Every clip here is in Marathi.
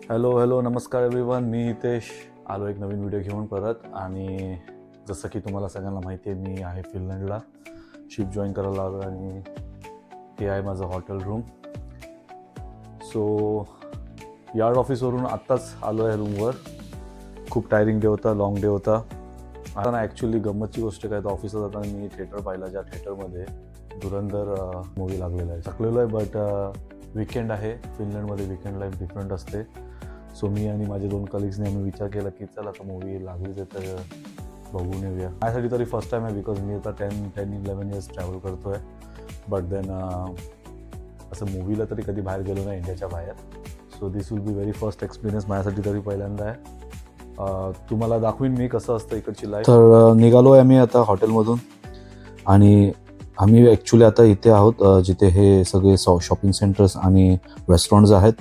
हॅलो नमस्कार एव्हरीवन. मी हितेश आलो एक नवीन व्हिडिओ घेऊन परत. आणि जसं की तुम्हाला सगळ्यांना माहिती आहे, मी आहे फिनलंडला. शिप जॉईन करायला आलो आणि ते आहे माझं हॉटेल रूम. सो यार्ड ऑफिसवरून आत्ताच आलो आहे रूमवर. खूप टायरिंग डे होता, लॉंग डे होता. आता ना ॲक्च्युली गंमतची गोष्ट काय, तर ऑफिसला जाताना मी थिएटर पाहिला, ज्या थिएटरमध्ये धुरंधर मूवी लागलेला आहे. थकलेलो आहे, बट विकेंड आहे. फिनलंडमध्ये विकेंड लाईफ डिफरंट असते. सो मी आणि माझे 2 कलिग्सने आम्ही विचार केला की चला आता मूवी लागलीच आहे तर बघून येऊया. माझ्यासाठी तरी फर्स्ट टाईम आहे, बिकॉज मी आता 10-11 इयर्स ट्रॅव्हल करतो आहे. बट देन असं मूवीला तरी कधी बाहेर गेलो नाही इंडियाच्या बाहेर. So this will be very first experience माझ्यासाठी तरी पहिल्यांदा आहे. तुम्हाला दाखवीन मी कसं असतं इकडची लाईफ. तर निघालो आहे आम्ही आता हॉटेलमधून. आणि आम्ही ॲक्च्युली आता इथे आहोत जिथे हे सगळे शॉपिंग सेंटर्स आणि रेस्टॉरंट्स आहेत.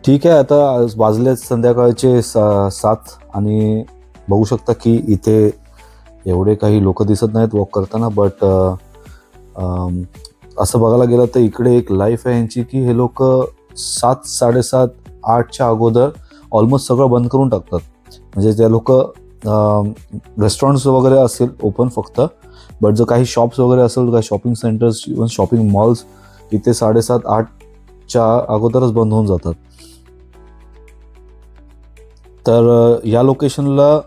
ठीक आहे, आता वाजले संध्याकाळचे 7 आणि बघू शकता की इथे एवढे काही लोक दिसत नाहीत वॉक करताना. बट असं बघायला गेलं तर इकडे एक लाईफ आहे यांची की हे लोक 7, 7:30, 8च्या अगोदर ऑलमोस्ट सगळं बंद करून टाकतात. म्हणजे त्या लोक रेस्टॉरंट्स वगैरे असेल ओपन फक्त, बट जर काही शॉप्स वगैरे असेल, काही shopping centres, even shopping malls इथे 7:30, 8च्या अगोदरच बंद होऊन जातात. तर या लोकेशनला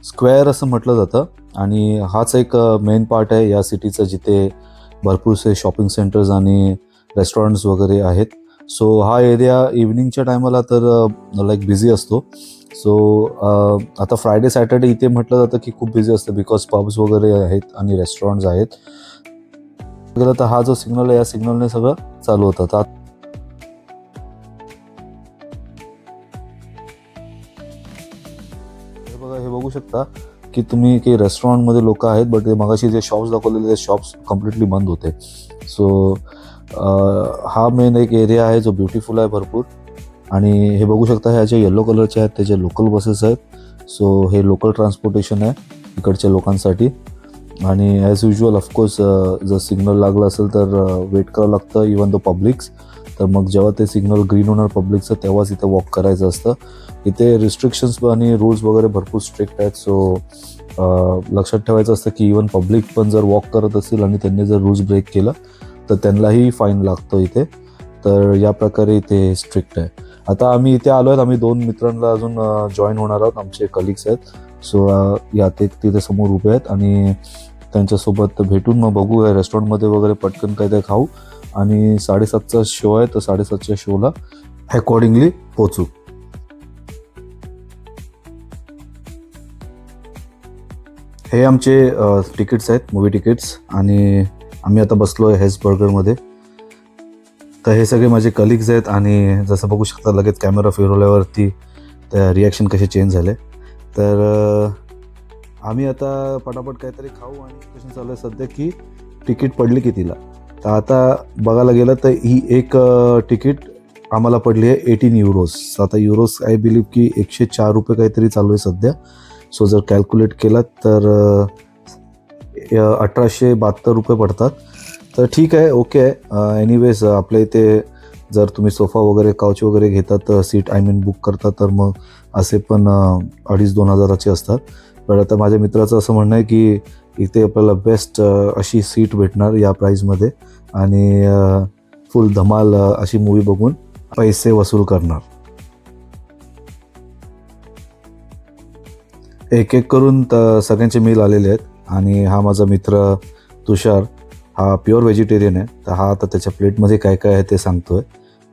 स्क्वेअर असं म्हटलं जातं आणि हाच एक मेन पार्ट आहे या सिटीचं जिथे भरपूरसे शॉपिंग सेंटर्स आणि रेस्टॉरंट्स वगैरे आहेत. सो हा एरिया इव्हनिंगच्या टायमाला तर लाईक बिझी असतो. सो आता फ्रायडे सॅटर्डे इथे म्हटलं जातं की खूप बिझी असतं, बिकॉज पब्स वगैरे आहेत आणि रेस्टॉरंट्स आहेत. गेलं तर हा जो सिग्नल आहे या सिग्नलने सगळं चालू होतं. बघा, हे बघू शकता की तुम्ही काही रेस्टॉरंटमध्ये लोक आहेत, बट ते मगाशी जे शॉप्स दाखवलेले ते शॉप्स कम्प्लिटली बंद होते. सो हा मेन एक एरिया आहे जो ब्युटिफुल आहे भरपूर. आणि हे बघू शकता ह्या जे येलो कलरचे आहेत त्याचे लोकल बसेस आहेत. सो हे लोकल ट्रान्सपोर्टेशन आहे इकडच्या लोकांसाठी. आणि ॲज युजल ऑफकोर्स जर सिग्नल लागलं असेल तर वेट करावं लागतं, इवन द पब्लिक्स. तर मग जेव्हा ते सिग्नल ग्रीन होणार पब्लिकचं तेव्हाच इथे वॉक करायचं असतं. इथे रिस्ट्रिक्शन्स आणि रूल्स वगैरे भरपूर स्ट्रिक्ट आहेत. सो लक्षात ठेवायचं असतं की इवन पब्लिक पण जर वॉक करत असेल आणि त्यांनी जर रूल्स ब्रेक केलं तर त्यांनाही फाईन लागतो इथे. तर या प्रकारे इथे स्ट्रिक्ट आहे. आता आम्ही इथे आलो आहेत, आम्ही 2 मित्रांना अजून जॉईन होणार आहोत, आमचे कलिग्स आहेत. सो या ते तिथे समोर उभे आहेत आणि त्यांच्यासोबत भेटून मग बघू या रेस्टॉरंटमध्ये वगैरे पटकन काय ते खाऊ. आणि 7:30चा शो आहे, तर 7:30च्या शोला अकॉर्डिंगली पोचू. हे आमचे तिकीट्स आहेत, मूवी तिकीट्स. आणि आम्ही आता बसलो आहे हेज बर्गरमध्ये. तर हे सगळे माझे कलिग्स आहेत आणि जसं बघू शकता लगेच कॅमेरा फिरवल्यावरती त्या रिॲक्शन कसे चेंज झाले. तर आम्ही आता पटापट काहीतरी खाऊ. आणि क्वेश्चन चालू आहे सध्या की तिकीट पडली कितीला. तर आता बघायला गेलं तर ही एक तिकीट आम्हाला पडली आहे 18 युरोज. आता युरोज आय बिलीव्ह की 104 रुपये काहीतरी चालू आहे सध्या. सो जर कॅल्क्युलेट केलं तर 1872 रुपये पडतात. तर ठीक आहे, ओके आहे. एनिवेज आपल्या इथे जर तुम्ही सोफा वगैरे काउच वगैरे घेतात, सीट बुक करता, तर मग असे पण 2,500-2 हजाराचे असतात. पण आता माझ्या मित्राचं असं म्हणणं आहे की इथे आपल्याला बेस्ट अशी सीट भेटणार या प्राईजमध्ये आणि फुल धमाल अशी मूवी बघून पैसे वसूल करणार. एक एक करून सगळ्यांचे मील आलेले आहेत. आणि हा माझा मित्र तुषार, हा प्युअर व्हेजिटेरियन आहे. तर हा आता त्याच्या प्लेटमध्ये काय काय आहे ते सांगतोय.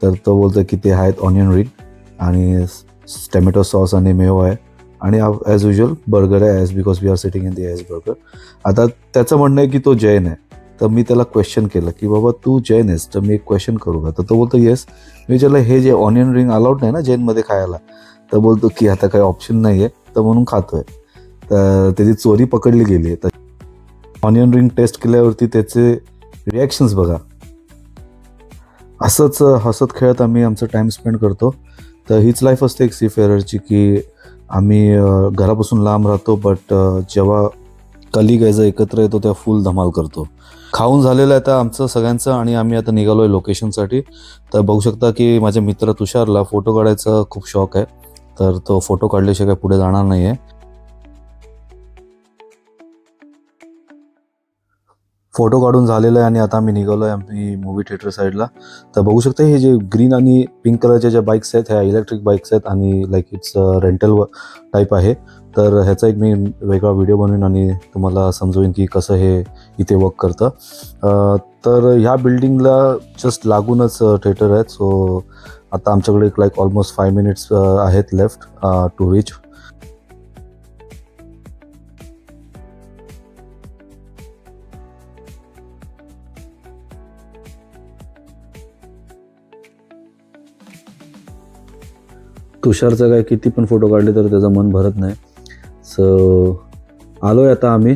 तर तो बोलतो की ते आहेत ऑनियन रिंग आणि टमॅटो सॉस आणि मेयो आहे. आणि ॲज युजल बर्गर आहे, as because we are sitting in the as burger. आता त्याचं म्हणणं आहे की तो जैन आहे. तर मी त्याला क्वेश्चन केलं की बाबा तू जैन आहेस, तर मी एक क्वेश्चन करू का. तर तो बोलतो येस. मी विचारलं हे जे ऑनियन रिंग अलाउड नाही ना जैनमध्ये खायला. तर बोलतो की आता काही ऑप्शन नाही आहे, तर म्हणून खातोय. तर त्याची चोरी पकडली गेली आहे. तर ऑनियन रिंग टेस्ट केल्यावरती त्याचे रिॲक्शन्स बघा. असंच हसत खेळत आम्ही आमचं टाईम स्पेंड करतो. तर हीच लाईफ असते एक सीफेअररची की आम्ही घरापासून लांब राहतो, बट जेव्हा कलिग ॲज एकत्र येतो तेव्हा फुल धमाल करतो. खाऊन झालेलं आहे आता आमचं सगळ्यांचं आणि आम्ही आता निघालो आहे लोकेशनसाठी. तर बघू शकता की माझ्या मित्र तुषारला फोटो काढायचा खूप शौक आहे, तर तो फोटो काढल्याशिवाय पुढे जाणार नाही आहे. फोटो काढून झालेला आहे आणि आता आम्ही निघालो आहे आम्ही मूवी थिएटर साईडला. तर बघू शकता हे जे ग्रीन आणि पिंक कलरच्या ज्या बाईक्स आहेत ह्या इलेक्ट्रिक बाईक्स आहेत आणि लाईक इट्स रेंटल टाईप आहे. तर ह्याचा एक मी वेगळा व्हिडिओ बनवेन आणि तुम्हाला समजवेन की कसं हे इथे वर्क करतं. तर ह्या बिल्डिंगला जस्ट लागूनच थिएटर आहेत. सो आता आमच्याकडे एक लाईक ऑलमोस्ट 5 मिनिट्स आहेत लेफ्ट टू रीच. तुषारचा काय किती पण फोटो काढले तर त्याचं मन भरत नाही. सो आलो आहे आता आम्ही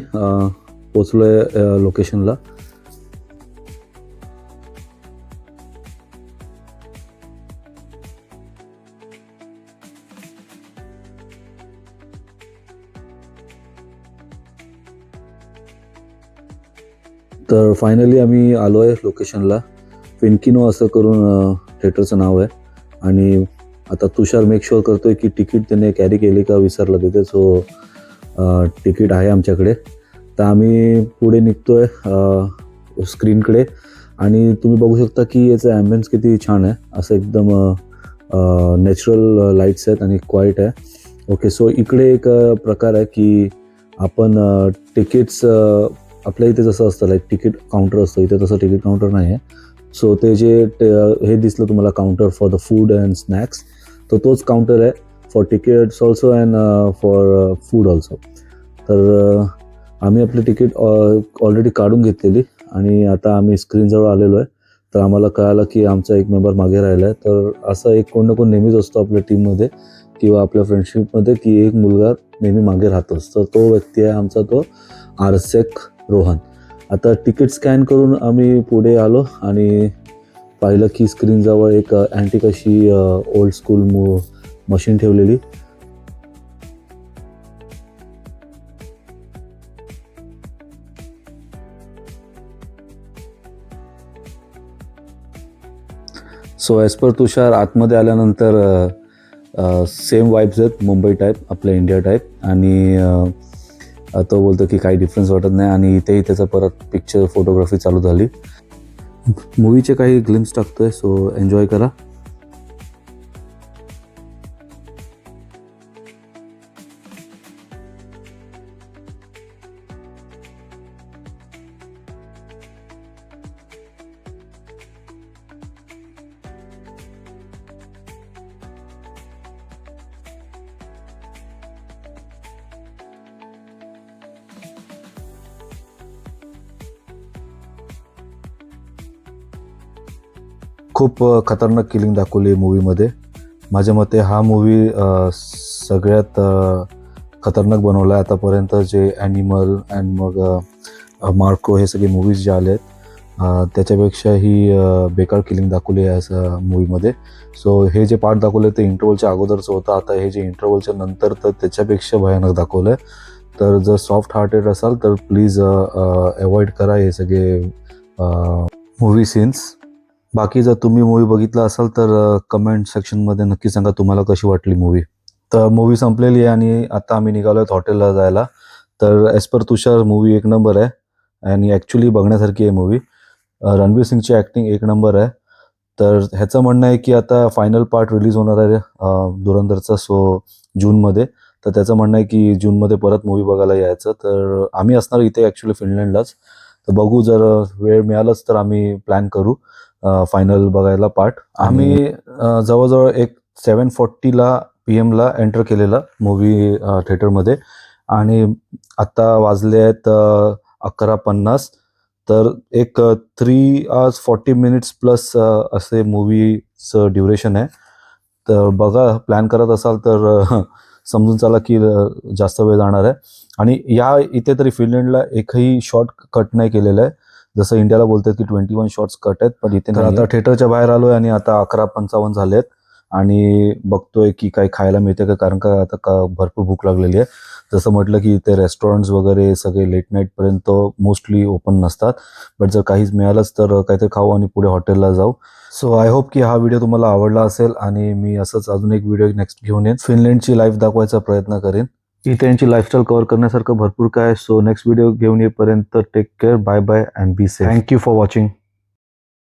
पोचलो आहे लोकेशनला. तर फायनली आम्ही आलो आहे लोकेशनला. फिनकिनो असं करून थिएटरचं नाव आहे. आणि आता तुषार मेक शुअर करतोय की तिकीट त्याने कॅरी केली का विसरला तिथे. सो तिकीट आहे आमच्याकडे. तर आम्ही पुढे निघतोय स्क्रीनकडे आणि तुम्ही बघू शकता की याचं ॲम्बियन्स किती छान आहे. असं एकदम नॅचरल लाईट्स आहेत आणि क्वाईट आहे. ओके, सो इकडे एक प्रकार आहे की आपण तिकीट्स आपल्या इथे जसं असतं लाईक तिकीट काउंटर असतं, इथे तसं तिकीट काउंटर नाही आहे. सो ते जे हे दिसलं तुम्हाला counter for the food and snacks, तर तोच काउंटर आहे for tickets also and for food also. तर आम्ही आपली तिकीट ऑलरेडी काढून घेतलेली आणि आता आम्ही स्क्रीनजवळ आलेलो आहे. तर आम्हाला कळालं की आमचा एक मेंबर मागे राहिला आहे. तर असं एक कोण ना कोण नेहमीच असतो आपल्या टीममध्ये किंवा आपल्या फ्रेंडशिपमध्ये की एक मुलगा नेहमी मागे राहतोच. तर तो व्यक्ती आहे आमचा तो आरसेक रोहन. आता तिकीट स्कॅन करून आम्ही पुढे आलो आणि पाहिलं की स्क्रीनजवळ एक अँटिक अशी ओल्ड स्कूल मशीन ठेवलेली. सो ॲज पर तुषार आतमध्ये आल्यानंतर सेम वाईब्स आहेत मुंबई टाईप, आपल्या इंडिया टाईप. आणि तो बोलतो की काही डिफरन्स वाटत नाही आणि इथेही त्याचं परत पिक्चर फोटोग्राफी चालू झाली. मूवीचे काही ग्लिम्स टाकतोय, सो एन्जॉय करा. खूप खतरनाक किलिंग दाखवली मूवीमध्ये. माझ्या मते हा मूवी सगळ्यात खतरनाक बनवला आहे आतापर्यंत. जे ॲनिमल अँड मग मार्को हे सगळे मूवीज जे आले आहेत त्याच्यापेक्षा ही बेकार किलिंग दाखवली आहे असं मूवीमध्ये. सो हे जे पार्ट दाखवले ते इंटरवलच्या अगोदरचं होतं. आता हे जे इंटरवलच्या नंतर तर त्याच्यापेक्षा भयानक दाखवलं आहे. तर जर सॉफ्ट हार्टेड असाल तर प्लीज अवॉइड करा हे सगळे मूवी सीन्स. बाकी जर तुम्ही मूवी बघितला असाल तर कमेंट सेक्शनमध्ये नक्की सांगा तुम्हाला कशी वाटली मूवी. तर मूवी संपलेली आहे आणि आता आम्ही निघालो आहेत हॉटेलला जायला. तर ॲज पर तुषार मूवी एक नंबर आहे आणि ॲक्च्युली बघण्यासारखी आहे मूवी. रणवीर सिंगची ॲक्टिंग एक नंबर आहे. तर ह्याचं म्हणणं आहे की आता फायनल पार्ट रिलीज होणार आहे धुरंधरचा, सो जूनमध्ये. तर त्याचं म्हणणं आहे की जूनमध्ये परत मूवी बघायला यायचं. तर आम्ही असणार इथे ॲक्च्युली फिनलँडलाच. तर बघू, जर वेळ मिळालाच तर आम्ही प्लॅन करू फायनल बघायला पार्ट. आम्ही जवळजवळ एक 7:40 PM एंटर केलेलं मूवी थिएटरमध्ये आणि आत्ता वाजले आहेत 11:50. तर एक 3 hours 40 minutes प्लस असे मूवीचं ड्युरेशन आहे. तर बघा, प्लॅन करत असाल तर समजून चला की जास्त वेळ जाणार आहे. आणि इथे तरी फिनलँडला एकही शॉर्ट कट नाही केलेलं आहे. जसं इंडियाला बोलतात की 21 शॉर्ट्स कट आहेत, पण इथे आता थिएटरच्या बाहेर आलोय आणि आता 11:55 झालेत आणि बघतोय की काही खायला मिळते का, कारण का आता भरपूर भूक लागलेली आहे. जसं म्हटलं की इथे रेस्टॉरंट्स वगैरे सगळे लेट नाईटपर्यंत मोस्टली ओपन नसतात. बट जर काहीच मिळालंच तर काहीतरी खाऊ आणि पुढे हॉटेलला जाऊ. सो आय होप की हा व्हिडिओ तुम्हाला आवडला असेल आणि मी असंच अजून एक व्हिडिओ नेक्स्ट घेऊन येईन. फिनलँडची लाईफ दाखवायचा प्रयत्न करेन. इथे यांची लाईफस्टाईल कव्हर करण्यासारखं भरपूर काय. सो नेक्स्ट व्हिडिओ घेऊन येईपर्यंत take care, bye bye and be safe. Thank you for watching.